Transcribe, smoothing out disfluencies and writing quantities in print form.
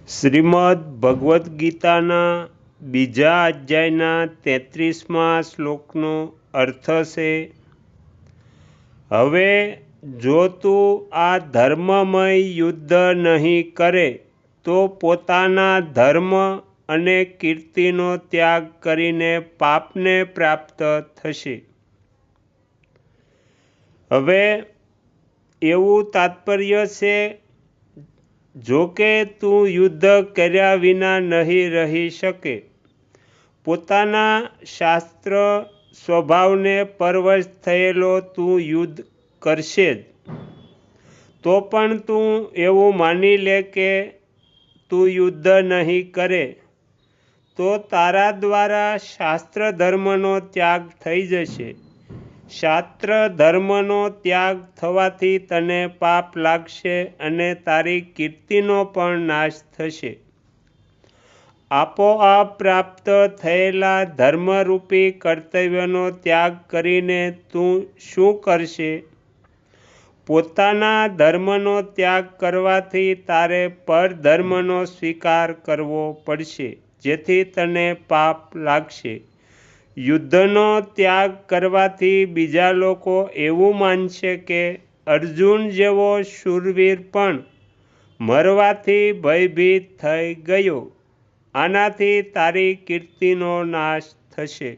શ્રીમદ્ ભગવદ્ ગીતાના બીજા અધ્યાયના 33મા શ્લોકનો અર્થ છે, હવે જો તું આ ધર્મમય યુદ્ધ નહીં કરે તો પોતાના ધર્મ અને કીર્તિનો ત્યાગ કરીને પાપને પ્રાપ્ત થશે. હવે એવું તાત્પર્ય છે, જો કે તું યુદ્ધ કર્યા વિના નહીં રહી શકે, પોતાના શાસ્ત્ર સ્વભાવને પરવશ થયેલો તું યુદ્ધ કરશે જ, તો પણ તું એવું માની લે કે તું યુદ્ધ નહીં કરે તો તારા દ્વારા શાસ્ત્ર ધર્મનો ત્યાગ થઈ જશે. શાસ્ત્ર ધર્મનો ત્યાગ થવાથી તને પાપ લાગશે અને તારી કીર્તિનો પણ નાશ થશે. આપોઆપ પ્રાપ્ત થયેલા ધર્મરૂપી કર્તવ્યનો ત્યાગ કરીને તું શું કરશે? પોતાના ધર્મનો ત્યાગ કરવાથી તારે પરધર્મનો સ્વીકાર કરવો પડશે, જેથી તને પાપ લાગશે. યુદ્ધનો ત્યાગ કરવાથી બીજા લોકો એવું માનશે કે અર્જુન જેવો શૂરવીર પણ મરવાથી ભયભીત થઈ ગયો. આનાથી તારી કીર્તિનો નાશ થશે.